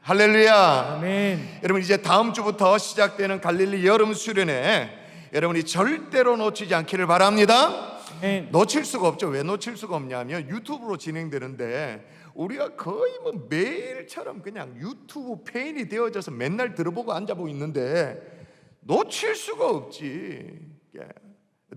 할렐루야. 아멘. 여러분, 이제 다음 주부터 시작되는 갈릴리 여름 수련회 여러분이 절대로 놓치지 않기를 바랍니다. 아멘. 놓칠 수가 없죠. 왜 놓칠 수가 없냐면 유튜브로 진행되는데 우리가 거의 뭐 매일처럼 그냥 유튜브 페인이 되어져서 맨날 들어보고 앉아보고 있는데 놓칠 수가 없지. 예.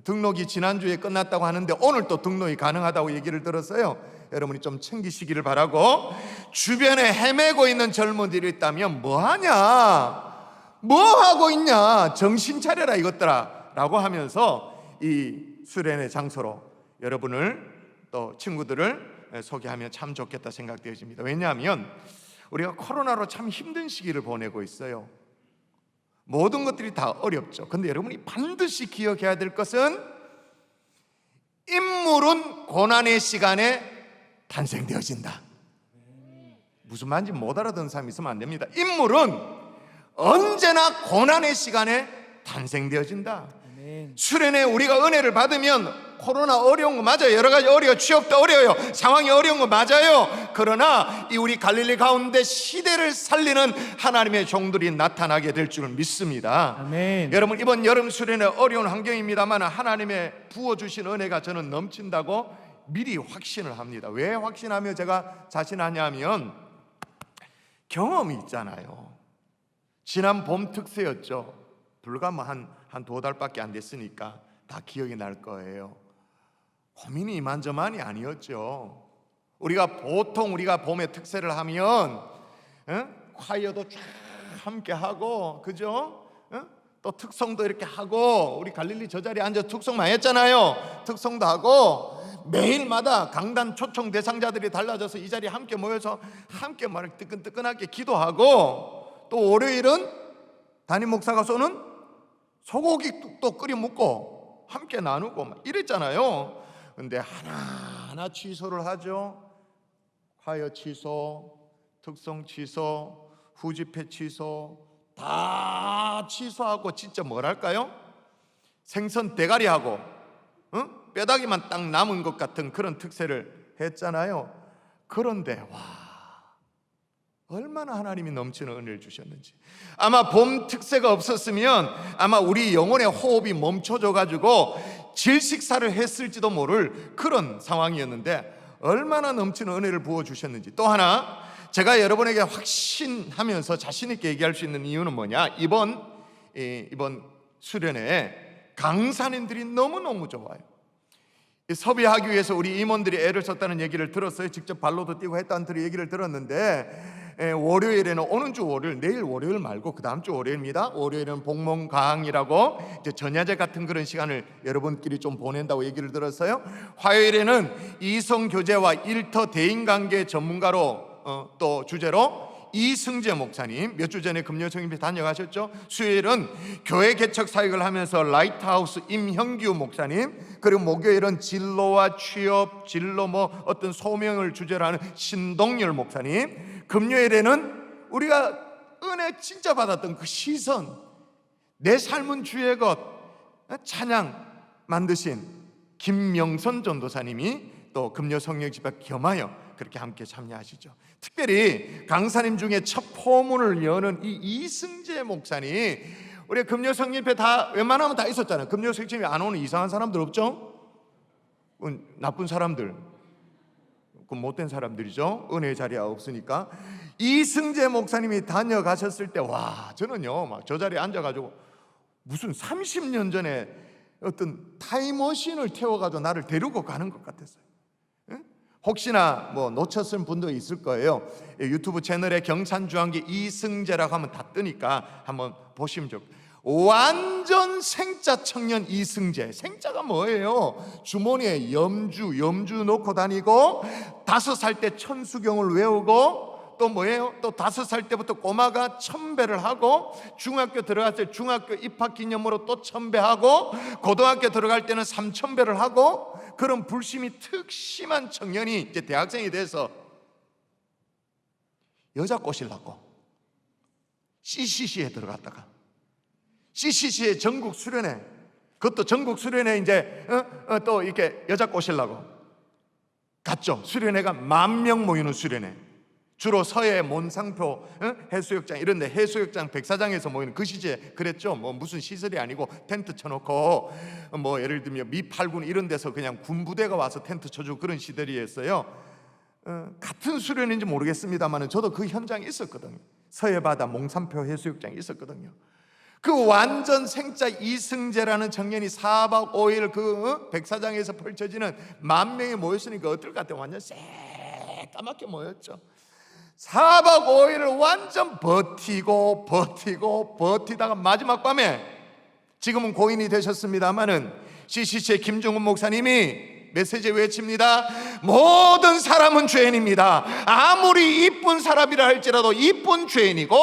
등록이 지난주에 끝났다고 하는데 오늘 또 등록이 가능하다고 얘기를 들었어요. 여러분이 좀 챙기시기를 바라고, 주변에 헤매고 있는 젊은이들이 있다면 뭐하냐, 뭐하고 있냐, 정신 차려라 이것들아 라고 하면서 이 수련회 장소로 여러분을 또 친구들을 소개하면 참 좋겠다 생각되어집니다. 왜냐하면 우리가 코로나로 참 힘든 시기를 보내고 있어요. 모든 것들이 다 어렵죠. 근데 여러분이 반드시 기억해야 될 것은 인물은 고난의 시간에 탄생되어진다. 무슨 말인지 못 알아듣는 사람이 있으면 안 됩니다. 인물은 언제나 고난의 시간에 탄생되어진다. 아멘. 수련회 우리가 은혜를 받으면 코로나 어려운 거 맞아요. 여러 가지 어려워요. 취업도 어려워요. 상황이 어려운 거 맞아요. 그러나 이 우리 갈릴리 가운데 시대를 살리는 하나님의 종들이 나타나게 될 줄을 믿습니다. 아멘. 여러분, 이번 여름 수련회 어려운 환경입니다만 하나님의 부어주신 은혜가 저는 넘친다고 미리 확신을 합니다. 왜 확신하며 제가 자신하냐면 경험이 있잖아요. 지난 봄 특세였죠. 불과 뭐 한 두 달밖에 안 됐으니까 다 기억이 날 거예요. 고민이 이만저만이 아니었죠. 보통 우리가 봄에 특세를 하면 콰이어도 쫙 함께 하고, 그죠? 또 특송도 이렇게 하고, 우리 갈릴리 저 자리에 앉아서 특송 많이 했잖아요. 특송도 하고 매일마다 강단 초청 대상자들이 달라져서 이 자리에 함께 모여서 함께 막 뜨끈뜨끈하게 기도하고, 또 월요일은 담임 목사가 쏘는 소고기 또 끓여 먹고 함께 나누고 막 이랬잖아요. 근데 하나하나 취소를 하죠. 화요 취소, 특송 취소, 후집회 취소, 다 취소하고 진짜 뭐랄까요? 생선 대가리하고 뼈다귀만 딱 남은 것 같은 그런 특세를 했잖아요. 그런데 얼마나 하나님이 넘치는 은혜를 주셨는지. 아마 봄 특세가 없었으면 아마 우리 영혼의 호흡이 멈춰져 가지고 질식사를 했을지도 모를 그런 상황이었는데 얼마나 넘치는 은혜를 부어주셨는지. 또 하나 제가 여러분에게 확신하면서 자신 있게 얘기할 수 있는 이유는 뭐냐, 이번 수련회에 강사님들이 너무너무 좋아요. 섭외하기 위해서 우리 임원들이 애를 썼다는 얘기를 들었어요. 직접 발로도 뛰고 했다는 얘기를 들었는데 월요일에는, 오는 주 월요일, 내일 월요일 말고 그 다음 주 월요일입니다. 월요일은 복몽 강의라고 이제 전야제 같은 그런 시간을 여러분끼리 좀 보낸다고 얘기를 들었어요. 화요일에는 이성 교제와 일터 대인관계 전문가로 또 주제로 이승재 목사님, 몇 주 전에 금요성임에 다녀가셨죠. 수요일은 교회 개척 사역을 하면서 라이트하우스 임형규 목사님, 그리고 목요일은 진로와 취업, 진로 어떤 소명을 주제로 하는 신동열 목사님, 금요일에는 우리가 은혜 진짜 받았던 그 시선, 내 삶은 주의 것 찬양 만드신 김명선 전도사님이 또 금요 성령 집회 겸하여 그렇게 함께 참여하시죠. 특별히 강사님 중에 첫 포문을 여는 이 이승재 목사님, 우리 금요 성령 집회 다 웬만하면 다 있었잖아요. 금요 성령 집회 안 오는 이상한 사람들 없죠? 나쁜 사람들, 그 못된 사람들이죠. 은혜의 자리가 없으니까. 이승재 목사님이 다녀가셨을 때 저는요 막 저 자리에 앉아가지고 무슨 30년 전에 어떤 타임머신을 태워가지고 나를 데리고 가는 것 같았어요. 혹시나 놓쳤을 분도 있을 거예요. 유튜브 채널에 경산주한기 이승재라고 하면 다 뜨니까 한번 보시면 좋겠어요. 완전 생자 청년 이승재. 생자가 뭐예요? 주머니에 염주 놓고 다니고, 5살 때 천수경을 외우고, 또 뭐예요? 또 5살 때부터 꼬마가 천배를 하고, 중학교 들어갔을 때 중학교 입학 기념으로 또 천배하고, 고등학교 들어갈 때는 3,000배를 하고, 그런 불심이 특심한 청년이 이제 대학생이 돼서 여자 꼬시려고 CCC에 들어갔다가 CCC의 전국 수련회, 그것도 전국 수련회 이제 또 이렇게 여자 꼬시려고 갔죠. 수련회가 10,000명 모이는 수련회. 주로 서해 몬상표 해수욕장 이런 데 해수욕장 백사장에서 모이는 그 시기에 그랬죠. 뭐 무슨 시설이 아니고 텐트 쳐놓고 뭐 예를 들면 미8군 이런 데서 그냥 군부대가 와서 텐트 쳐주고 그런 시설이었어요. 같은 수련인지 모르겠습니다만 저도 그 현장에 있었거든요. 서해바다 몽산표 해수욕장에 있었거든요. 그 완전 생짜 이승재라는 청년이 4박 5일 그 백사장에서 펼쳐지는 10,000명이 모였으니까 어떨 것 같아요? 완전 새까맣게 모였죠. 4박 5일을 완전 버티다가 마지막 밤에, 지금은 고인이 되셨습니다마는 CCC의 김종훈 목사님이 메시지 외칩니다. 모든 사람은 죄인입니다. 아무리 이쁜 사람이라 할지라도 이쁜 죄인이고,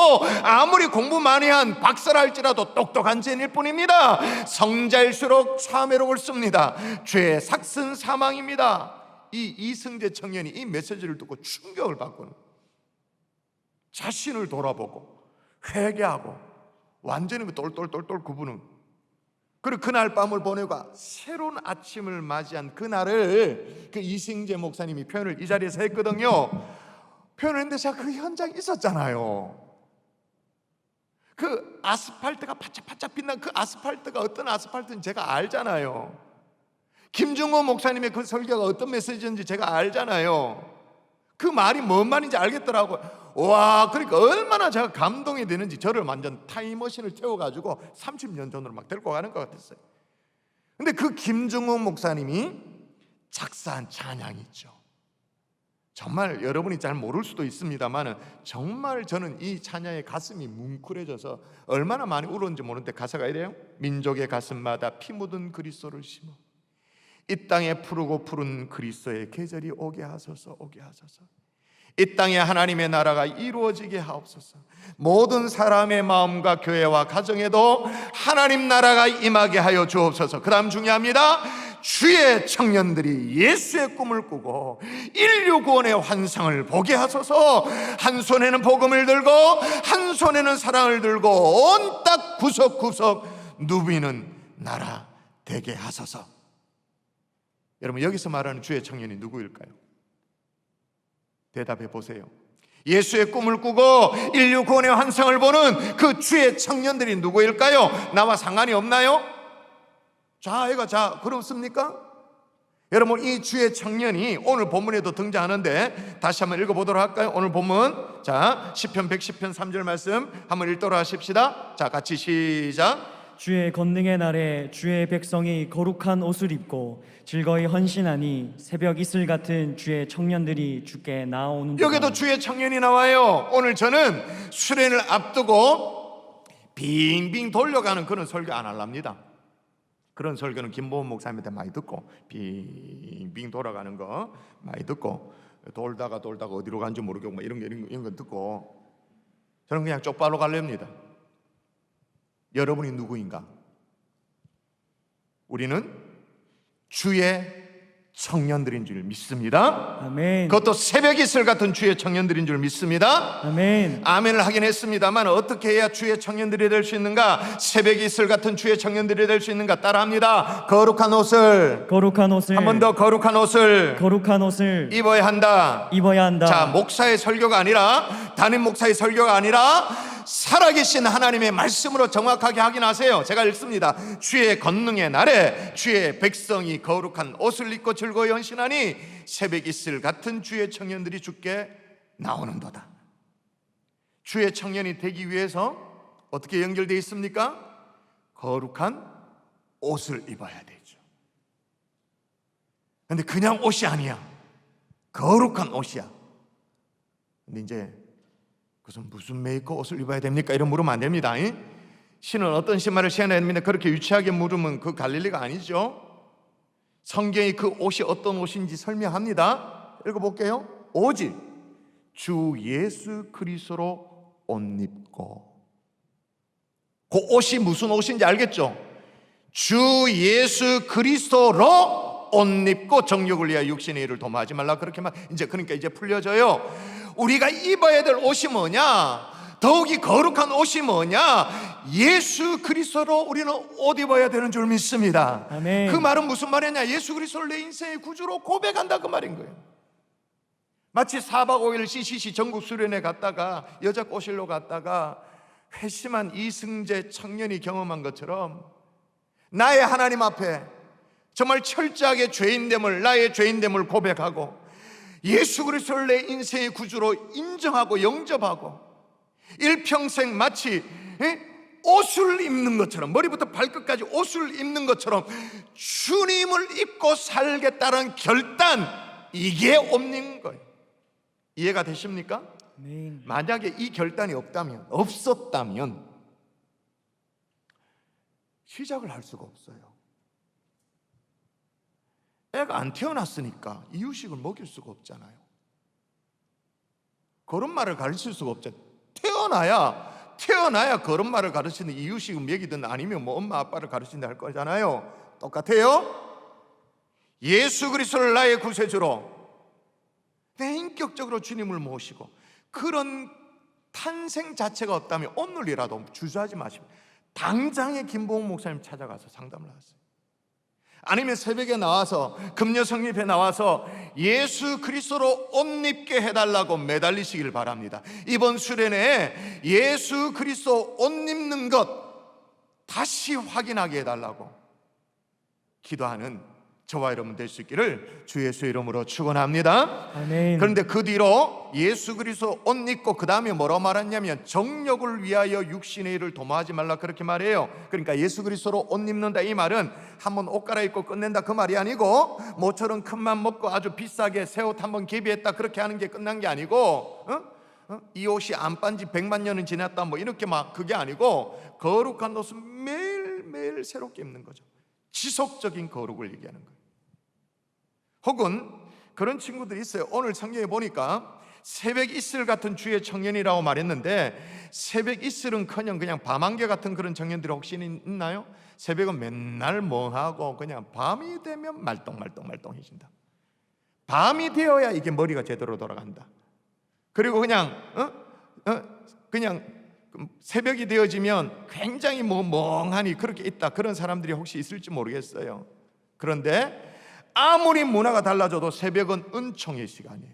아무리 공부 많이 한 박사라 할지라도 똑똑한 죄인일 뿐입니다. 성자일수록 참회록을 씁니다. 죄의 삭슨 사망입니다. 이 이승재 청년이 이 메시지를 듣고 충격을 받고는 자신을 돌아보고 회개하고 완전히 똘똘똘똘 구부는, 그리고 그날 밤을 보내고 새로운 아침을 맞이한 그날을 그 이승재 목사님이 표현을 이 자리에서 했거든요. 표현을 했는데 제가 그 현장에 있었잖아요. 그 아스팔트가 바짝바짝 빛난 그 아스팔트가 어떤 아스팔트인지 제가 알잖아요. 김중호 목사님의 그 설교가 어떤 메시지인지 제가 알잖아요. 그 말이 뭔 말인지 알겠더라고요. 와, 그러니까 얼마나 제가 감동이 되는지, 저를 완전 타임머신을 태워가지고 30년 전으로 막 데리고 가는 것 같았어요. 근데 그 김중호 목사님이 작사한 찬양이 있죠. 정말 여러분이 잘 모를 수도 있습니다만 정말 저는 이 찬양에 가슴이 뭉클해져서 얼마나 많이 울었는지 모르는데, 가사가 이래요. 민족의 가슴마다 피 묻은 그리스도를 심어 이 땅에 푸르고 푸른 그리스도의 계절이 오게 하소서, 오게 하소서. 이 땅에 하나님의 나라가 이루어지게 하옵소서. 모든 사람의 마음과 교회와 가정에도 하나님 나라가 임하게 하여 주옵소서. 그 다음 중요합니다. 주의 청년들이 예수의 꿈을 꾸고 인류 구원의 환상을 보게 하소서. 한 손에는 복음을 들고 한 손에는 사랑을 들고 온 땅 구석구석 누비는 나라 되게 하소서. 여러분, 여기서 말하는 주의 청년이 누구일까요? 대답해 보세요. 예수의 꿈을 꾸고 인류 구원의 환상을 보는 그 주의 청년들이 누구일까요? 나와 상관이 없나요? 자, 그렇습니까? 여러분, 이 주의 청년이 오늘 본문에도 등장하는데 다시 한번 읽어보도록 할까요? 오늘 본문, 자, 시편 110편 3절 말씀 한번 읽도록 하십시다. 자, 같이 시작. 주의 권능의 날에 주의 백성이 거룩한 옷을 입고 즐거이 헌신하니 새벽 이슬 같은 주의 청년들이 주께 나아오는도다. 여기도 주의 청년이 나와요. 오늘 저는 수련을 앞두고 빙빙 돌려가는 그런 설교 안 하랍니다. 그런 설교는 김보은 목사님한테 많이 듣고 빙빙 돌아가는 거 많이 듣고 돌다가 어디로 간지 모르겠고 뭐 이런 거 듣고 저는 그냥 쪽발로 갈렵니다. 여러분이 누구인가? 우리는 주의 청년들인 줄 믿습니다. 아멘. 그것도 새벽 이슬 같은 주의 청년들인 줄 믿습니다. 아멘. 아멘을 하긴 했습니다만 어떻게 해야 주의 청년들이 될 수 있는가? 새벽 이슬 같은 주의 청년들이 될 수 있는가? 따라합니다. 거룩한 옷을 한 번 더 거룩한 옷을 입어야 한다. 자, 목사의 설교가 아니라, 담임 목사의 설교가 아니라 살아계신 하나님의 말씀으로 정확하게 확인하세요. 제가 읽습니다. 주의 권능의 날에 주의 백성이 거룩한 옷을 입고 즐거이 헌신하니 새벽 이슬 같은 주의 청년들이 주께 나오는도다. 주의 청년이 되기 위해서 어떻게 연결되어 있습니까? 거룩한 옷을 입어야 되죠. 근데 그냥 옷이 아니야. 거룩한 옷이야. 근데 이제 그것은 무슨 메이커 옷을 입어야 됩니까? 이런 물으면 안 됩니다. 신은 어떤 신발을 신어야 됩니다. 그렇게 유치하게 물으면 그 갈릴리가 아니죠. 성경이 그 옷이 어떤 옷인지 설명합니다. 읽어볼게요. 오직 주 예수 그리스도로 옷 입고. 그 옷이 무슨 옷인지 알겠죠? 주 예수 그리스도로 옷 입고 정욕을 위하여 육신의 일을 도모하지 말라. 그렇게만 그러니까 이제 풀려져요. 우리가 입어야 될 옷이 뭐냐? 더욱이 거룩한 옷이 뭐냐? 예수 그리스도로 우리는 옷 입어야 되는 줄 믿습니다. 아멘. 그 말은 무슨 말이냐? 예수 그리스도를 내 인생의 구주로 고백한다 그 말인 거예요. 마치 4박 5일 CCC 전국 수련회 갔다가 여자 꼬실로 갔다가 회심한 이승재 청년이 경험한 것처럼 나의 하나님 앞에 정말 철저하게 죄인됨을, 나의 죄인됨을 고백하고 예수 그리스도를 내 인생의 구주로 인정하고 영접하고 일평생 마치 옷을 입는 것처럼, 머리부터 발끝까지 옷을 입는 것처럼 주님을 입고 살겠다는 결단, 이게 옴닌 거예요. 이해가 되십니까? 아멘. 만약에 이 결단이 없었다면 시작을 할 수가 없어요. 애가 안 태어났으니까 이유식을 먹일 수가 없잖아요. 걸음마를 가르칠 수가 없잖아요. 태어나야 걸음마를 가르치는 이유식을 먹이든 아니면 뭐 엄마 아빠를 가르친다 할 거잖아요. 똑같아요. 예수 그리스도를 나의 구세주로 내 인격적으로 주님을 모시고 그런 탄생 자체가 없다면 오늘이라도 주저하지 마시고 당장에 김보훈 목사님 찾아가서 상담을 하세요. 아니면 새벽에 나와서 금요성립에 나와서 예수 그리스도로 옷 입게 해달라고 매달리시길 바랍니다. 이번 수련회에 예수 그리스도 옷 입는 것 다시 확인하게 해달라고 기도하는 저와 여러분 될 수 있기를 주 예수 이름으로 축원합니다. 아멘. 그런데 그 뒤로 예수 그리스도 옷 입고 그 다음에 뭐라고 말했냐면 정욕을 위하여 육신의 일을 도모하지 말라, 그렇게 말해요. 그러니까 예수 그리스도로 옷 입는다, 이 말은 한번 옷 갈아입고 끝낸다 그 말이 아니고 모처럼 큰맘 먹고 아주 비싸게 새 옷 한번 개비했다 그렇게 하는 게 끝난 게 아니고 이 옷이 안 빤지 100만 년은 지났다 뭐 이렇게 막 그게 아니고 거룩한 옷은 매일매일 새롭게 입는 거죠. 지속적인 거룩을 얘기하는 거예요. 혹은 그런 친구들이 있어요. 오늘 성경에 보니까 새벽 이슬 같은 주의 청년이라고 말했는데 새벽 이슬은커녕 그냥 밤안개 같은 그런 청년들이 혹시 있나요? 새벽은 맨날 멍하고 그냥 밤이 되면 말똥해진다. 밤이 되어야 이게 머리가 제대로 돌아간다. 그리고 그냥 새벽이 되어지면 굉장히 멍하니 그렇게 있다, 그런 사람들이 혹시 있을지 모르겠어요. 그런데 아무리 문화가 달라져도 새벽은 은총의 시간이에요.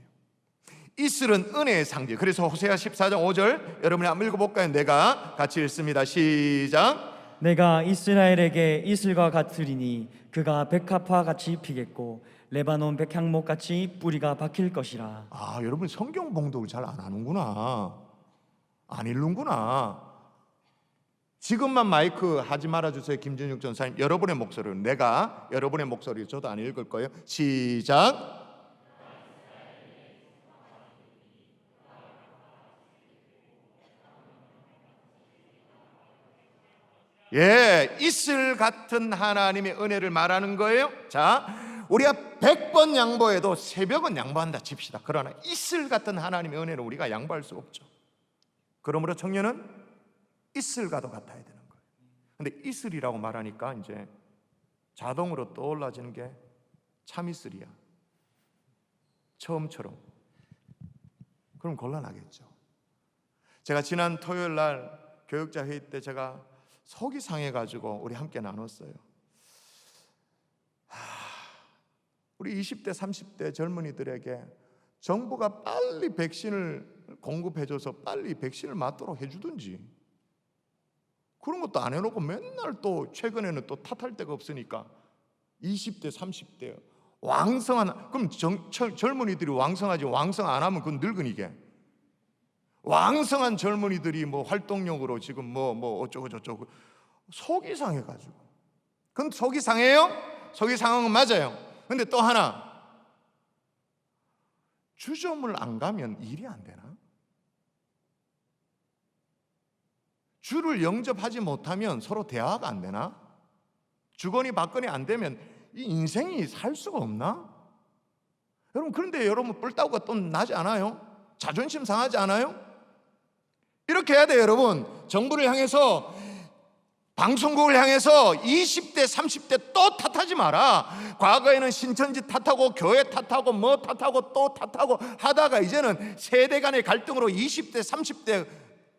이슬은 은혜의 상징. 그래서 호세아 14장 5절 여러분이 한번 읽어볼까요? 내가 같이 읽습니다. 시작. 내가 이스라엘에게 이슬과 같으리니 그가 백합화 같이 피겠고 레바논 백향목 같이 뿌리가 박힐 것이라. 여러분 성경 봉독을 잘 안 하는구나, 안 읽는구나. 지금만 마이크 하지 말아주세요. 김준육 전사님, 여러분의 목소리로, 내가 여러분의 목소리로, 저도 안 읽을 거예요. 시작. 예, 이슬 같은 하나님의 은혜를 말하는 거예요. 자, 우리가 100번 양보해도 새벽은 양보한다 칩시다. 그러나 이슬 같은 하나님의 은혜를 우리가 양보할 수 없죠. 그러므로 청년은 이슬과도 같아야 되는 거예요. 근데 이슬이라고 말하니까 이제 자동으로 떠올라지는 게 참이슬이야, 처음처럼. 그럼 곤란하겠죠. 제가 지난 토요일 날 교육자 회의 때 제가 속이 상해가지고 우리 함께 나눴어요. 우리 20대 30대 젊은이들에게 정부가 빨리 백신을 공급해줘서 빨리 백신을 맞도록 해주든지, 그런 것도 안 해놓고 맨날 또 최근에는 또 탓할 데가 없으니까 20대 30대 왕성한, 그럼 젊은이들이 왕성하지, 왕성 안 하면 그건 늙은이게. 왕성한 젊은이들이 뭐 활동력으로 지금 뭐 어쩌고 저쩌고 속이 상해가지고. 그건 속이 상해요? 속이 상한 건 맞아요. 근데 또 하나, 주점을 안 가면 일이 안 되나? 주를 영접하지 못하면 서로 대화가 안 되나? 주거니 받거니 안 되면 이 인생이 살 수가 없나? 여러분, 그런데 여러분 뿔따구가 또 나지 않아요? 자존심 상하지 않아요? 이렇게 해야 돼요. 여러분, 정부를 향해서, 방송국을 향해서 20대 30대 또 탓하지 마라. 과거에는 신천지 탓하고 교회 탓하고 뭐 탓하고 또 탓하고 하다가 이제는 세대 간의 갈등으로 20대 30대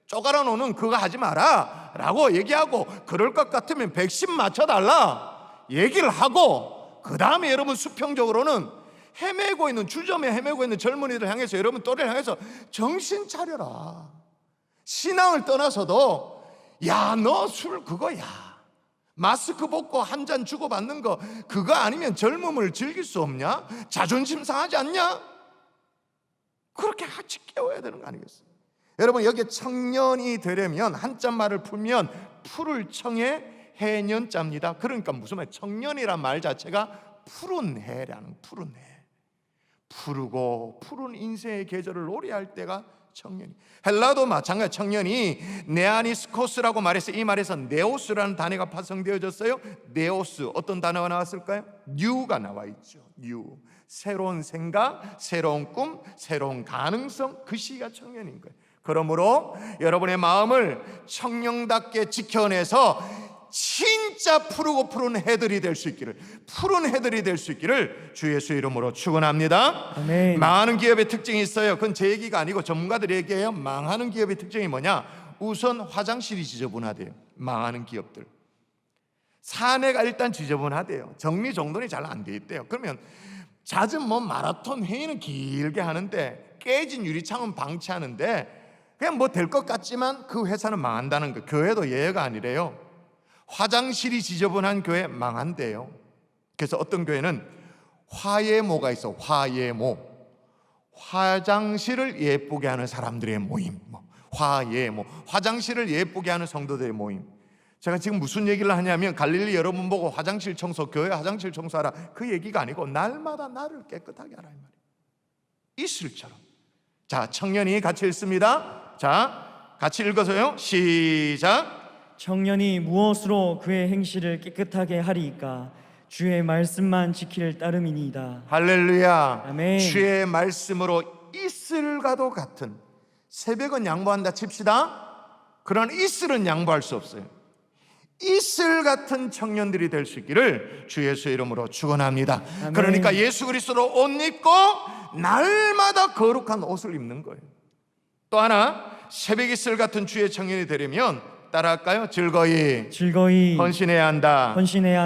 쪼가라 놓는 그거 하지 마라 라고 얘기하고, 그럴 것 같으면 백신 맞춰달라 얘기를 하고, 그 다음에 여러분 수평적으로는 헤매고 있는, 주점에 헤매고 있는 젊은이들 향해서, 여러분 또래를 향해서 정신 차려라. 신앙을 떠나서도 야, 너 술 그거야, 마스크 벗고 한 잔 주고받는 거 그거 아니면 젊음을 즐길 수 없냐? 자존심 상하지 않냐? 그렇게 같이 깨워야 되는 거 아니겠어요? 여러분, 여기에 청년이 되려면 한자말을 풀면 푸를 청해 해년자입니다. 그러니까 무슨 말? 청년이란 말 자체가 푸른 해라는, 푸른 해, 푸르고 푸른 인생의 계절을 노래할 때가 청년이. 헬라도 마찬가지. 청년이 네아니스코스라고 말해서 이 말에서 네오스라는 단어가 파생되어졌어요. 네오스, 어떤 단어가 나왔을까요? 뉴가 나와 있죠. 뉴, 새로운 생각, 새로운 꿈, 새로운 가능성, 그 시기가 청년인 거예요. 그러므로 여러분의 마음을 청년답게 지켜내서 진짜 푸르고 푸른 해들이 될 수 있기를, 푸른 해들이 될 수 있기를 주 예수 이름으로 축원합니다. 아멘. 망하는 기업의 특징이 있어요. 그건 제 얘기가 아니고 전문가들이 얘기해요. 망하는 기업의 특징이 뭐냐? 우선 화장실이 지저분하대요. 망하는 기업들, 사내가 일단 지저분하대요. 정리정돈이 잘 안 돼 있대요. 그러면 잦은 뭐 마라톤 회의는 길게 하는데 깨진 유리창은 방치하는데 그냥 뭐 될 것 같지만 그 회사는 망한다는 거. 교회도 예외가 아니래요. 화장실이 지저분한 교회 망한대요. 그래서 어떤 교회는 화예모가 있어. 화예모, 화장실을 예쁘게 하는 사람들의 모임, 화예모, 화장실을 예쁘게 하는 성도들의 모임. 제가 지금 무슨 얘기를 하냐면 갈릴리 여러분 보고 화장실 청소, 교회 화장실 청소하라, 그 얘기가 아니고 날마다 나를 깨끗하게 하라 이 말이에요. 이슬처럼. 자, 청년이 같이 읽습니다. 자, 같이 읽어서요. 시작. 청년이 무엇으로 그의 행실을 깨끗하게 하리이까? 주의 말씀만 지킬 따름이니이다. 할렐루야. 아멘. 주의 말씀으로 이슬과도 같은, 새벽은 양보한다 칩시다. 그러나 이슬은 양보할 수 없어요. 이슬 같은 청년들이 될 수 있기를 주 예수의 이름으로 축원합니다. 아멘. 그러니까 예수 그리스도로 옷 입고 날마다 거룩한 옷을 입는 거예요. 또 하나, 새벽 이슬 같은 주의 청년이 되려면 따라할까요? 즐거이 헌신해야 한다.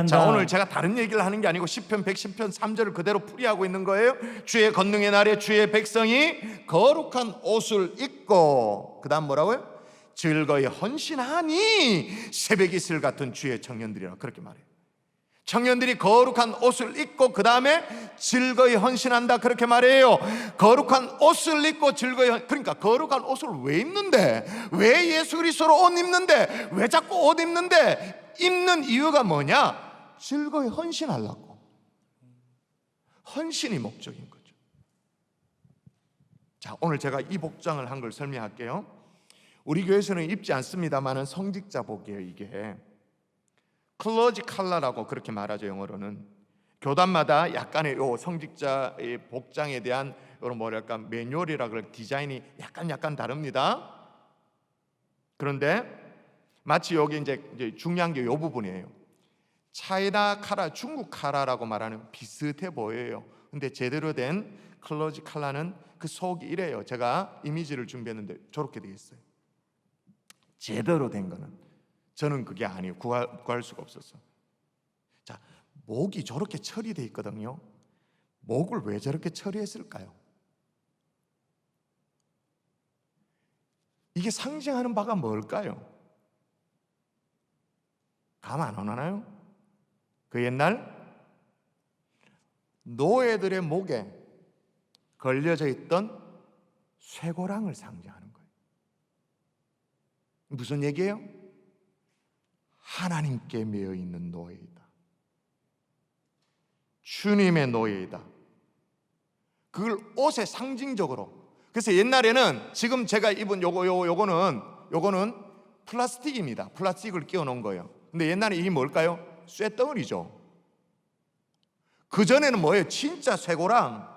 자, 오늘 제가 다른 얘기를 하는 게 아니고 시편 110편 3절을 그대로 풀이하고 있는 거예요. 주의 권능의 날에 주의 백성이 거룩한 옷을 입고, 그 다음 뭐라고요? 즐거이 헌신하니 새벽 이슬 같은 주의 청년들이라, 그렇게 말해요. 청년들이 거룩한 옷을 입고 그 다음에 즐거이 헌신한다, 그렇게 말해요. 거룩한 옷을 입고 즐거이 그러니까 거룩한 옷을 왜 입는데? 왜 예수 그리스도로 옷 입는데? 왜 자꾸 옷 입는데? 입는 이유가 뭐냐? 즐거이 헌신하려고. 헌신이 목적인 거죠. 자, 오늘 제가 이 복장을 한 걸 설명할게요. 우리 교회에서는 입지 않습니다만은 성직자복이에요. 이게 클러지 칼라라고 그렇게 말하죠. 영어로는. 교단마다 약간의 요 성직자의 복장에 대한 이런 뭐랄까 매뉴얼이라 그럴 디자인이 약간 다릅니다. 그런데 마치 여기 이제 중요한 게 요 부분이에요. 차이나 카라, 중국 카라라고 말하는 비슷해 보여요. 근데 제대로 된 클러지 칼라는 그 속이 이래요. 제가 이미지를 준비했는데 저렇게 되어 있어요. 제대로 된 거는. 저는 그게 아니에요. 구할 수가 없었어. 자, 목이 저렇게 처리되어 있거든요. 목을 왜 저렇게 처리했을까요? 이게 상징하는 바가 뭘까요? 감 안 오나요? 그 옛날 노예들의 목에 걸려져 있던 쇠고랑을 상징하는 거예요. 무슨 얘기예요? 하나님께 매여 있는 노예이다. 주님의 노예이다. 그걸 옷에 상징적으로. 그래서 옛날에는 지금 제가 입은 요거는 플라스틱입니다. 플라스틱을 끼워 놓은 거예요. 근데 옛날에 이게 뭘까요? 쇠덩어리죠. 그전에는 뭐예요? 진짜 쇠고랑.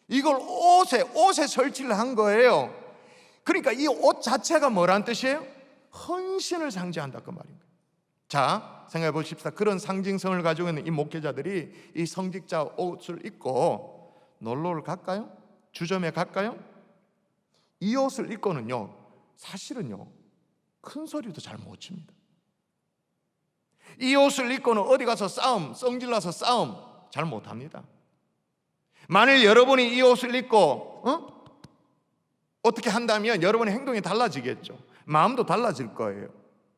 이걸 옷에 설치를 한 거예요. 그러니까 이 옷 자체가 뭐란 뜻이에요? 헌신을 상징한다, 그 말입니다. 자, 생각해 보십시다. 그런 상징성을 가지고 있는 이 목회자들이 이 성직자 옷을 입고 놀러를 갈까요? 주점에 갈까요? 이 옷을 입고는요, 사실은요, 큰 소리도 잘 못 칩니다. 이 옷을 입고는 어디 가서 싸움, 성질나서 싸움 잘 못합니다. 만일 여러분이 이 옷을 입고 어떻게 한다면 여러분의 행동이 달라지겠죠. 마음도 달라질 거예요.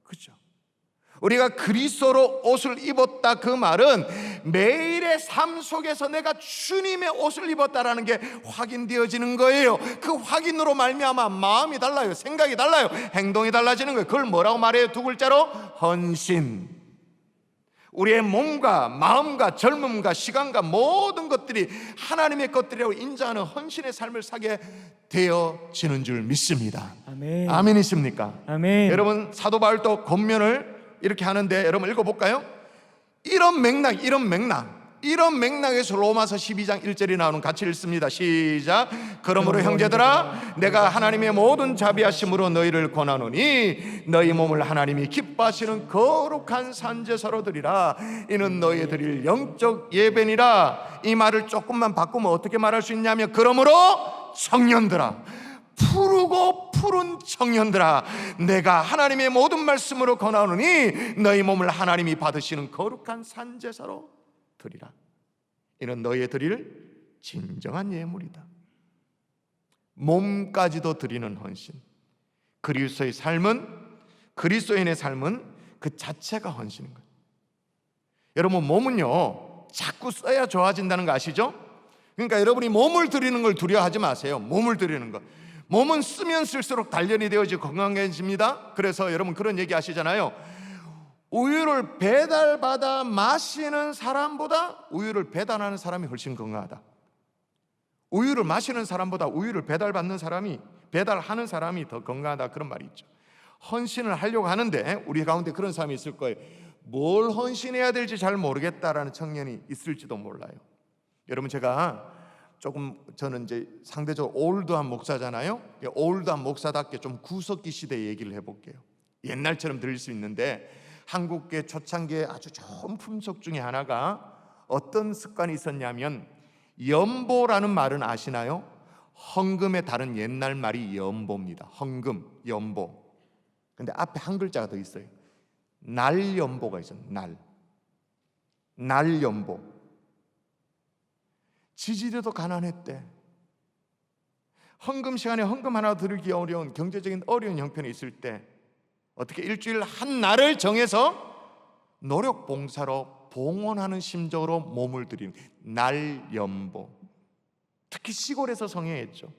그렇죠? 우리가 그리스도로 옷을 입었다, 그 말은 매일의 삶 속에서 내가 주님의 옷을 입었다라는 게 확인되어지는 거예요. 그 확인으로 말미암아 마음이 달라요, 생각이 달라요, 행동이 달라지는 거예요. 그걸 뭐라고 말해요? 두 글자로 헌신. 우리의 몸과 마음과 젊음과 시간과 모든 것들이 하나님의 것들이라고 인정하는 헌신의 삶을 사게 되어지는 줄 믿습니다. 아멘. 아멘이십니까? 아멘. 여러분, 사도 바울도 권면을 이렇게 하는데 여러분 읽어볼까요? 이런 맥락에서 로마서 12장 1절이 나오는, 같이 읽습니다. 시작. 그러므로 형제들아, 내가 하나님의 모든 자비하심으로 너희를 권하노니 너희 몸을 하나님이 기뻐하시는 거룩한 산제사로 드리라. 이는 너희 드릴 영적 예배니라. 이 말을 조금만 바꾸면 어떻게 말할 수 있냐면, 그러므로 청년들아, 푸르고 푸른 청년들아, 내가 하나님의 모든 말씀으로 권하노니 너희 몸을 하나님이 받으시는 거룩한 산제사로 드리라. 이는 너희의 드릴 진정한 예물이다. 몸까지도 드리는 헌신. 그리스도의 삶은, 그리스도인의 삶은 그 자체가 헌신인 거예요. 여러분, 몸은요 자꾸 써야 좋아진다는 거 아시죠? 그러니까 여러분이 몸을 드리는 걸 두려워하지 마세요. 몸을 드리는 거, 몸은 쓰면 쓸수록 단련이 되어지고 건강해집니다. 그래서 여러분 그런 얘기 아시잖아요. 우유를 배달받아 마시는 사람보다 우유를 배달하는 사람이 훨씬 건강하다. 우유를 마시는 사람보다 우유를 배달하는 사람이 더 건강하다, 그런 말이 있죠. 헌신을 하려고 하는데 우리 가운데 그런 사람이 있을 거예요. 뭘 헌신해야 될지 잘 모르겠다라는 청년이 있을지도 몰라요. 여러분, 저는 이제 상대적으로 올드한 목사잖아요. 올드한 목사답게 좀 구석기 시대 얘기를 해볼게요. 옛날처럼 들릴 수 있는데, 한국계 초창기의 아주 좋은 품속 중에 하나가 어떤 습관이 있었냐면, 연보라는 말은 아시나요? 헌금의 다른 옛날 말이 연보입니다. 헌금, 연보. 근데 앞에 한 글자가 더 있어요. 날연보가 있어요. 날연보. 지지리도 가난했대. 헌금 시간에 헌금 하나 드리기 어려운, 경제적인 어려운 형편이 있을 때 어떻게 일주일 한 날을 정해서 노력 봉사로 봉헌하는 심정으로 몸을 드리는 날연보. 특히 시골에서 성행했죠.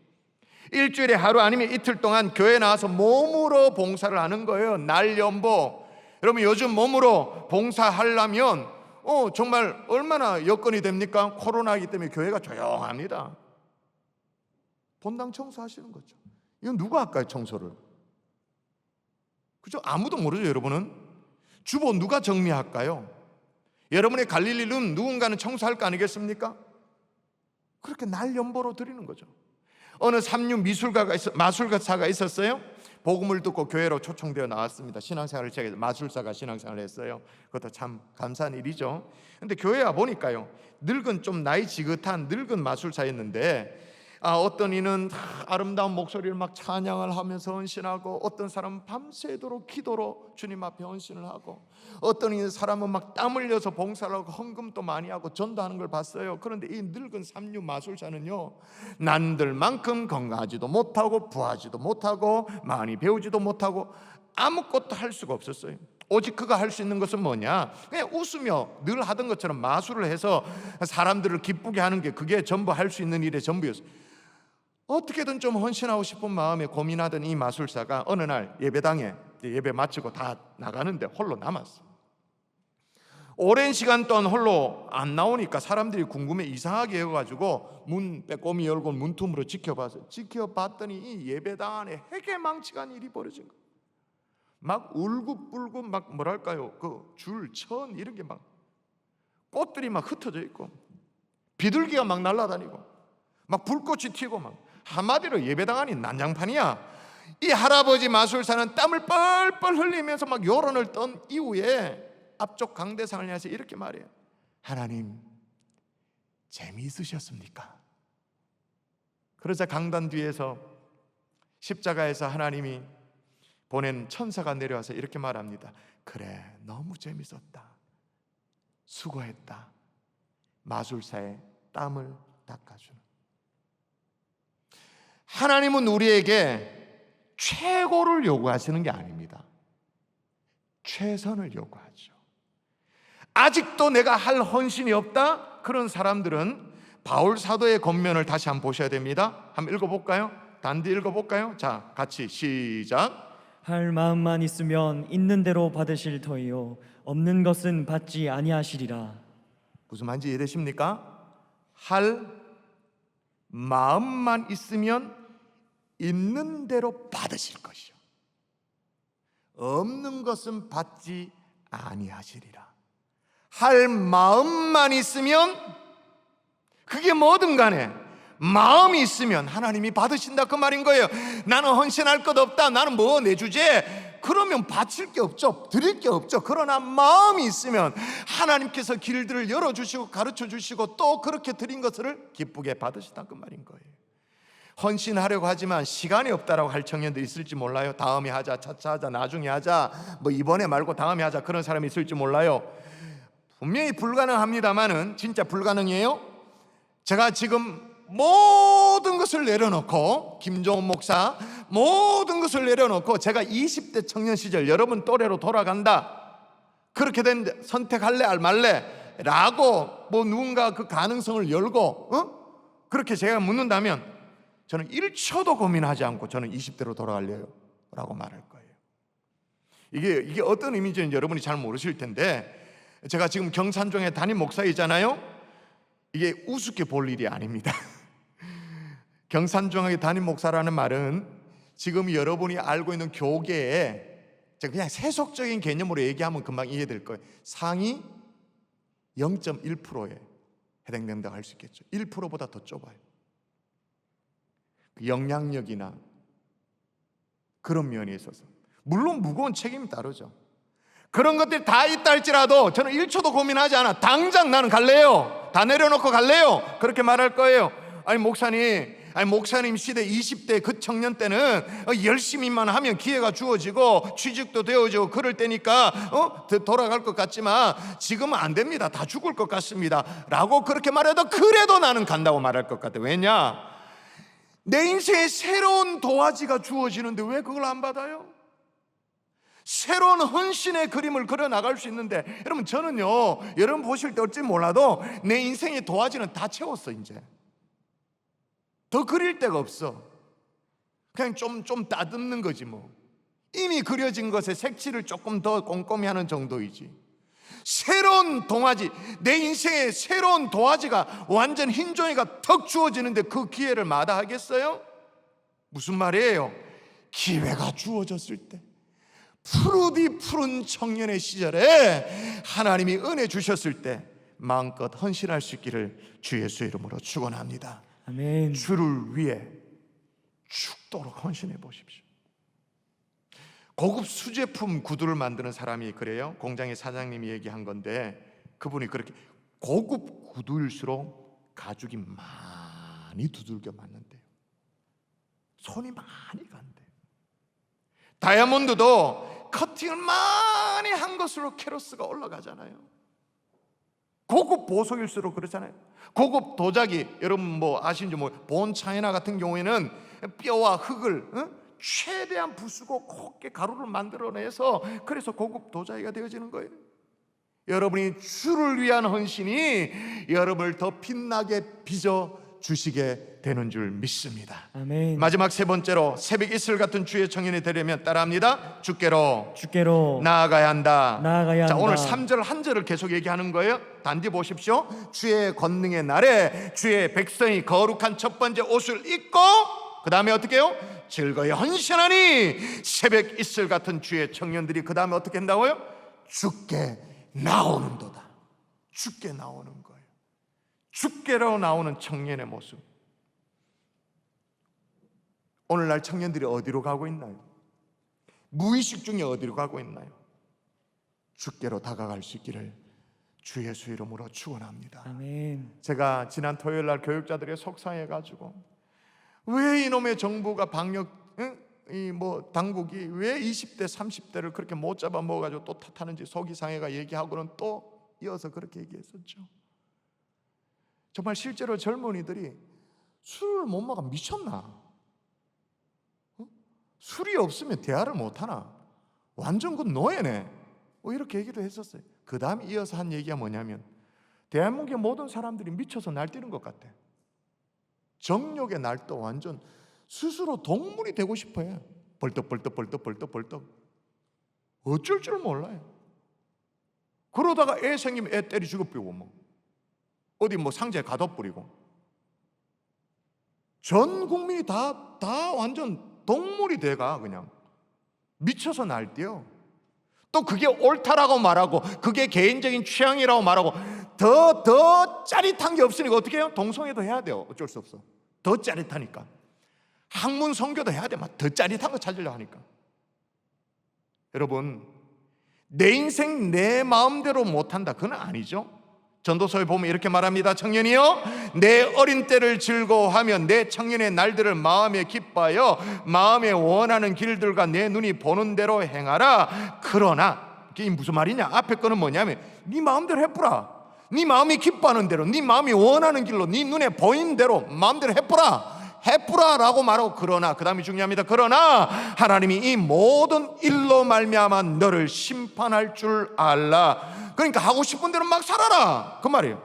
일주일에 하루 아니면 이틀 동안 교회 나와서 몸으로 봉사를 하는 거예요. 날연보. 여러분, 요즘 몸으로 봉사하려면 정말 얼마나 여건이 됩니까? 코로나이기 때문에 교회가 조용합니다. 본당 청소하시는 거죠. 이건 누가 할까요, 청소를? 그죠? 아무도 모르죠. 여러분은 주보 누가 정리할까요? 여러분의 갈릴리는 누군가는 청소할 거 아니겠습니까? 그렇게 날연보로 드리는 거죠. 어느 삼류 마술사가 있었어요. 복음을 듣고 교회로 초청되어 나왔습니다. 신앙생활을 시작해서 마술사가 신앙생활을 했어요. 그것도 참 감사한 일이죠. 근데 교회에 와 보니까요, 늙은, 좀 나이 지긋한 늙은 마술사였는데, 어떤 이는 아름다운 목소리를 막 찬양을 하면서 헌신하고, 어떤 사람은 밤새도록 기도로 주님 앞에 헌신을 하고, 어떤 이 사람은 막 땀 흘려서 봉사를 하고 헌금도 많이 하고 전도하는 걸 봤어요. 그런데 이 늙은 삼류 마술사는요, 남들만큼 건강하지도 못하고 부하지도 못하고 많이 배우지도 못하고 아무것도 할 수가 없었어요. 오직 그가 할 수 있는 것은 뭐냐? 그냥 웃으며 늘 하던 것처럼 마술을 해서 사람들을 기쁘게 하는 게, 그게 전부 할 수 있는 일의 전부였어요. 어떻게든 좀 헌신하고 싶은 마음에 고민하던 이 마술사가 어느 날 예배당에, 예배 마치고 다 나가는데 홀로 남았어요. 오랜 시간 동안 홀로 안 나오니까 사람들이 궁금해 이상하게 해가지고 문 빼꼼히 열고 문틈으로 지켜봤더니 이 예배당 안에 회개망측한 일이 벌어진 거예요. 막 울고불고, 막 뭐랄까요, 그 줄, 천 이런 게 막, 꽃들이 막 흩어져 있고 비둘기가 막 날아다니고 막 불꽃이 튀고, 막 한마디로 예배당 안이 난장판이야. 이 할아버지 마술사는 땀을 뻘뻘 흘리면서 막 요런을 떤 이후에 앞쪽 강대상을 향해서 이렇게 말해요. 하나님, 재미있으셨습니까? 그러자 강단 뒤에서 십자가에서 하나님이 보낸 천사가 내려와서 이렇게 말합니다. 그래, 너무 재밌었다. 수고했다. 마술사의 땀을 닦아주는. 하나님은 우리에게 최고를 요구하시는 게 아닙니다. 최선을 요구하죠. 아직도 내가 할 헌신이 없다? 그런 사람들은 바울 사도의 권면을 다시 한번 보셔야 됩니다. 한번 읽어볼까요? 단디 읽어볼까요? 자, 같이 시작. 할 마음만 있으면 있는 대로 받으실 터이요 없는 것은 받지 아니하시리라. 무슨 말인지 이해되십니까? 할 마음만 있으면 있는 대로 받으실 것이요 없는 것은 받지 아니하시리라. 할 마음만 있으면, 그게 뭐든 간에 마음이 있으면 하나님이 받으신다 그 말인 거예요. 나는 헌신할 것 없다, 나는 뭐 내주제, 그러면 바칠 게 없죠, 드릴 게 없죠. 그러나 마음이 있으면 하나님께서 길들을 열어주시고 가르쳐주시고 또 그렇게 드린 것을 기쁘게 받으신다 그 말인 거예요. 헌신하려고 하지만 시간이 없다라고 할 청년들이 있을지 몰라요. 다음에 하자, 차차 하자, 나중에 하자, 뭐 이번에 말고 다음에 하자, 그런 사람이 있을지 몰라요. 분명히 불가능합니다만은 진짜 불가능이에요. 제가 지금 모든 것을 내려놓고, 김종원 목사 모든 것을 내려놓고 제가 20대 청년 시절 여러분 또래로 돌아간다, 그렇게 된 선택할래 말래 라고 뭐 누군가 그 가능성을 열고 그렇게 제가 묻는다면 저는 1초도 고민하지 않고 저는 20대로 돌아가려요 라고 말할 거예요. 이게 어떤 의미인지 여러분이 잘 모르실 텐데, 제가 지금 경산종의 담임 목사이잖아요. 이게 우습게 볼 일이 아닙니다. 경산종의 담임 목사라는 말은 지금 여러분이 알고 있는 교계에, 그냥 세속적인 개념으로 얘기하면 금방 이해될 거예요. 상위 0.1%에 해당된다고 할 수 있겠죠. 1%보다 더 좁아요. 영향력이나 그런 면에 있어서 물론 무거운 책임이 따르죠. 그런 것들이 다 있다 할지라도 저는 1초도 고민하지 않아. 당장 나는 갈래요, 다 내려놓고 갈래요, 그렇게 말할 거예요. 아니 목사님 시대 20대 그 청년 때는 열심히만 하면 기회가 주어지고 취직도 되어지고 그럴 때니까 돌아갈 것 같지만 지금은 안 됩니다, 다 죽을 것 같습니다 라고 그렇게 말해도 그래도 나는 간다고 말할 것 같아요. 왜냐? 내 인생에 새로운 도화지가 주어지는데 왜 그걸 안 받아요? 새로운 헌신의 그림을 그려나갈 수 있는데, 여러분 저는요, 여러분 보실 때 어찌 몰라도 내 인생의 도화지는 다 채웠어. 이제 더 그릴 데가 없어. 그냥 좀 따듬는 거지 뭐. 이미 그려진 것에 색칠을 조금 더 꼼꼼히 하는 정도이지. 새로운 동화지, 내 인생에 새로운 도화지가 완전 흰 종이가 턱 주어지는데 그 기회를 마다하겠어요? 무슨 말이에요? 기회가 주어졌을 때, 푸른 청년의 시절에 하나님이 은혜 주셨을 때 마음껏 헌신할 수 있기를 주 예수의 이름으로 축원합니다. 아멘. 주를 위해 죽도록 헌신해 보십시오. 고급 수제품 구두를 만드는 사람이 그래요. 공장의 사장님이 얘기한 건데, 그분이 그렇게 고급 구두일수록 가죽이 많이 두들겨 맞는데요, 손이 많이 간대요. 다이아몬드도 커팅을 많이 한 것으로 캐로스가 올라가잖아요. 고급 보석일수록 그렇잖아요. 고급 도자기, 여러분 뭐 아시는지 본 차이나 같은 경우에는 뼈와 흙을 최대한 부수고 곱게 가루를 만들어내서 그래서 고급 도자기가 되어지는 거예요. 여러분이 주를 위한 헌신이 여러분을 더 빛나게 빚어 주시게 되는 줄 믿습니다. 아멘. 마지막 세 번째로, 새벽 이슬 같은 주의 청년이 되려면 따라합니다. 주께로 나아가야 한다. 자, 오늘 3절 한 절을 계속 얘기하는 거예요. 단지 보십시오. 주의 권능의 날에 주의 백성이 거룩한 첫 번째 옷을 입고, 그 다음에 어떻게 해요? 즐거이 헌신하니 새벽 이슬 같은 주의 청년들이 그 다음에 어떻게 한다고요? 주께 나오는도다. 주께 나오는 거예요. 주께로 나오는 청년의 모습. 오늘날 청년들이 어디로 가고 있나요? 무의식 중에 어디로 가고 있나요? 주께로 다가갈 수 있기를 주 예수 이름으로 축원합니다. 아멘. 제가 지난 토요일 날 교육자들이 속상해가지고, 왜 이놈의 정부가 당국이 왜 20대 30대를 그렇게 못 잡아 먹어가지고 또 탓하는지 속이 상해가 얘기하고는 또 이어서 그렇게 얘기했었죠. 정말 실제로 젊은이들이 술을 못 먹어 미쳤나? 술이 없으면 대화를 못하나? 완전 그 노예네. 이렇게 얘기도 했었어요. 그 다음 이어서 한 얘기가 뭐냐면 대한민국의 모든 사람들이 미쳐서 날뛰는 것 같아. 정욕의 날도 완전 스스로 동물이 되고 싶어요. 벌떡 어쩔 줄 몰라요. 그러다가 애 생기면 애 때리 죽여버리고 뭐 어디 뭐 상자에 가둬버리고 전 국민이 다 완전 동물이 돼가 그냥 미쳐서 날뛰어. 또 그게 옳다라고 말하고 그게 개인적인 취향이라고 말하고 더 짜릿한 게 없으니까 어떻게 해요? 동성애도 해야 돼요. 어쩔 수 없어. 더 짜릿하니까. 학문 선교도 해야 돼. 막 더 짜릿한 거 찾으려고 하니까. 여러분, 내 인생 내 마음대로 못한다, 그건 아니죠. 전도서에 보면 이렇게 말합니다. 청년이여, 내 어린 때를 즐거워하며 내 청년의 날들을 마음에 기뻐하여 마음에 원하는 길들과 내 눈이 보는 대로 행하라. 그러나 이게 무슨 말이냐? 앞에 거는 뭐냐면 네 마음대로 해보라. 네 마음이 기뻐하는 대로, 네 마음이 원하는 길로, 네 눈에 보이는 대로 마음대로 해보라라고 말하고, 그러나 그 다음이 중요합니다. 그러나 하나님이 이 모든 일로 말미암아 너를 심판할 줄 알라. 그러니까 하고 싶은 대로 막 살아라, 그 말이에요.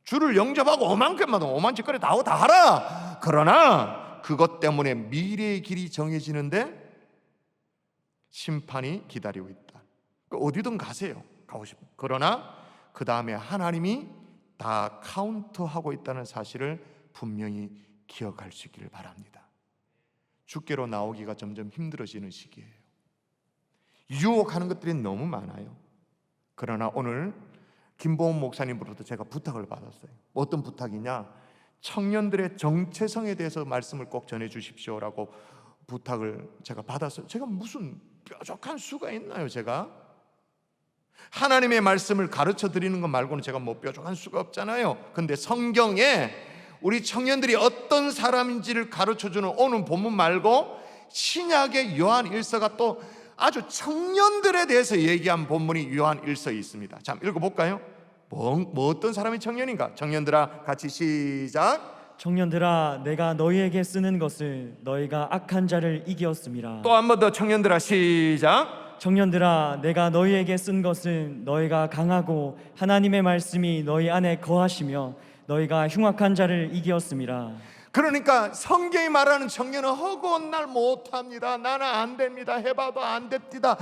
주를 영접하고 오만큼만 오만짓거리 다 하고 다 하라. 그러나 그것 때문에 미래의 길이 정해지는데 심판이 기다리고 있다. 어디든 가세요, 가고 싶으면. 그러나 그 다음에 하나님이 다 카운트하고 있다는 사실을 분명히 기억할 수 있기를 바랍니다. 주께로 나오기가 점점 힘들어지는 시기예요. 유혹하는 것들이 너무 많아요. 그러나 오늘 김보훈 목사님으로부터 제가 부탁을 받았어요. 어떤 부탁이냐? 청년들의 정체성에 대해서 말씀을 꼭 전해 주십시오라고 부탁을 제가 받았어요. 제가 무슨 뾰족한 수가 있나요? 제가 하나님의 말씀을 가르쳐 드리는 것 말고는 제가 뭐 뾰족한 수가 없잖아요. 근데 성경에 우리 청년들이 어떤 사람인지를 가르쳐주는 오늘 본문 말고 신약의 요한일서가 또 아주 청년들에 대해서 얘기한 본문이 요한일서에 있습니다. 자, 읽어볼까요? 뭐 어떤 사람이 청년인가? 청년들아, 같이 시작. 청년들아, 내가 너희에게 쓰는 것을 너희가 악한 자를 이기었음이라. 또 한 번 더 청년들아, 시작. 청년들아, 내가 너희에게 쓴 것은 너희가 강하고 하나님의 말씀이 너희 안에 거하시며 너희가 흉악한 자를 이기었음이라. 그러니까 성경이 말하는 청년은 허구한 날 못합니다. 나는 안 됩니다. 해봐도 안 됩니다.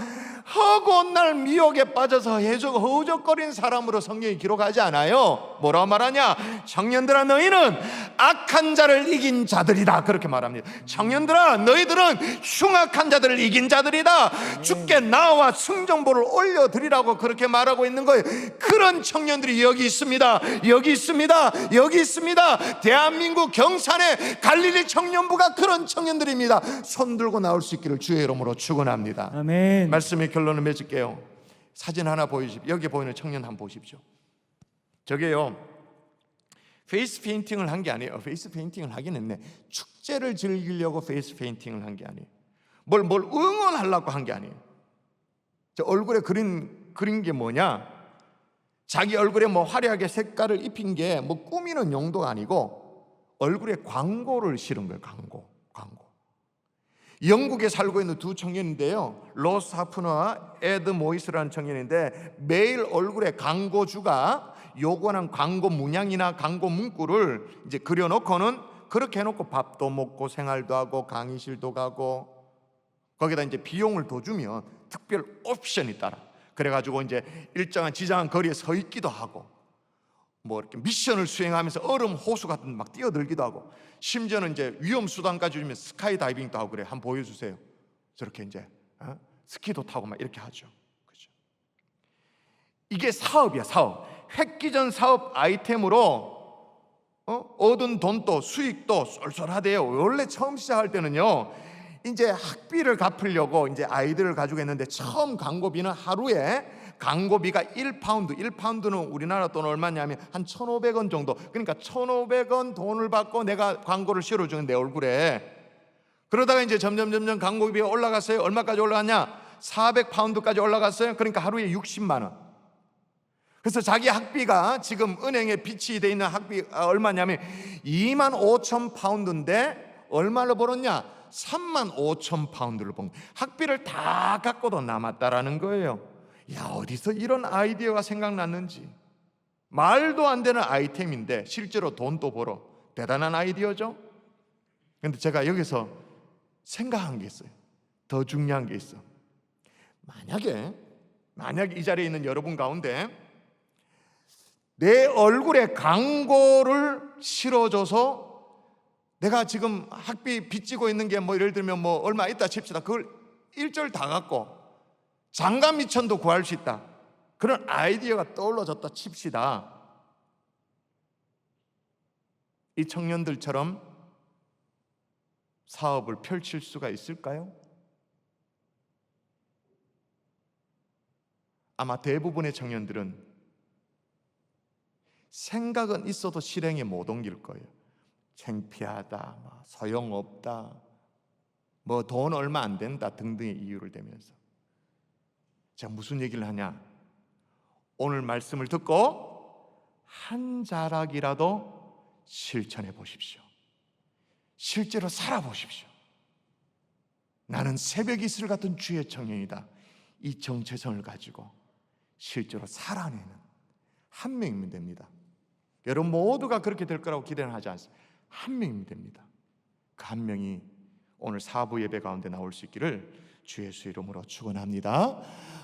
허구한 날 미혹에 빠져서 허우적거리는 사람으로 성경이 기록하지 않아요. 뭐라고 말하냐? 청년들아, 너희는 악한 자를 이긴 자들이다, 그렇게 말합니다. 청년들아, 너희들은 흉악한 자들을 이긴 자들이다. 주께 나와 승정보를 올려드리라고 그렇게 말하고 있는 거예요. 그런 청년들이 여기 있습니다. 여기 있습니다. 여기 있습니다. 대한민국 경산 갈릴리 청년부가 그런 청년들입니다. 손 들고 나올 수 있기를 주의 이름으로 축원합니다. 아멘. 말씀의 결론을 맺을게요. 사진 하나 보여주십시오. 여기 보이는 청년 한번 보십시오. 저게요, 페이스 페인팅을 한 게 아니에요. 페이스 페인팅을 하긴 했네. 축제를 즐기려고 페이스 페인팅을 한 게 아니에요. 뭘 응원하려고 한 게 아니에요. 저 얼굴에 그린 게 뭐냐? 자기 얼굴에 뭐 화려하게 색깔을 입힌 게 뭐 꾸미는 용도가 아니고 얼굴에 광고를 실은 거예요. 광고. 영국에 살고 있는 두 청년인데요, 로스 하프너와 에드 모이스라는 청년인데 매일 얼굴에 광고주가 요구하는 광고 문양이나 광고 문구를 이제 그려놓고는 그렇게 해놓고 밥도 먹고 생활도 하고 강의실도 가고 거기다 이제 비용을 더 주면 특별 옵션이 따라 그래가지고 이제 일정한 지정한 거리에 서 있기도 하고 뭐 이렇게 미션을 수행하면서 얼음 호수 같은 막 뛰어들기도 하고 심지어는 이제 위험 수단까지 주면 스카이 다이빙도 하고 그래. 한번 보여주세요. 저렇게 이제 스키도 타고 막 이렇게 하죠. 그렇죠? 이게 사업이야, 사업. 획기전 사업 아이템으로 얻은 돈도 수익도 쏠쏠하대요. 원래 처음 시작할 때는요, 이제 학비를 갚으려고 이제 아이들을 가지고 했는데 처음 광고비는 하루에 광고비가 1파운드는 우리나라 돈 얼마냐면 한 1,500원 정도. 그러니까 1,500원 돈을 받고 내가 광고를 실어주는 내 얼굴에. 그러다가 이제 점점 광고비가 올라갔어요. 얼마까지 올라갔냐? 400파운드까지 올라갔어요. 그러니까 하루에 60만 원. 그래서 자기 학비가 지금 은행에 비치돼 있는 학비가 얼마냐면 2만 5천 파운드인데 얼마를 벌었냐? 3만 5천 파운드를 번 거예요. 학비를 다 갖고도 남았다라는 거예요. 야, 어디서 이런 아이디어가 생각났는지. 말도 안 되는 아이템인데 실제로 돈도 벌어. 대단한 아이디어죠. 근데 제가 여기서 생각한 게 있어요. 더 중요한 게 있어. 만약에 이 자리에 있는 여러분 가운데 내 얼굴에 광고를 실어줘서 내가 지금 학비 빚지고 있는 게 뭐 예를 들면 뭐 얼마 있다 칩시다. 그걸 일절 다 갖고 장가 미천도 구할 수 있다. 그런 아이디어가 떠올라졌다 칩시다. 이 청년들처럼 사업을 펼칠 수가 있을까요? 아마 대부분의 청년들은 생각은 있어도 실행에 못 옮길 거예요. 창피하다, 소용없다, 뭐 돈 얼마 안 된다 등등의 이유를 대면서. 제가 무슨 얘기를 하냐? 오늘 말씀을 듣고 한 자락이라도 실천해 보십시오. 실제로 살아보십시오. 나는 새벽 이슬 같은 주의 청년이다. 이 정체성을 가지고 실제로 살아내는 한 명이면 됩니다. 여러분 모두가 그렇게 될 거라고 기대는 하지 않습니다. 한 명이면 됩니다. 그 한 명이 오늘 사부 예배 가운데 나올 수 있기를 주 예수 이름으로 축원합니다.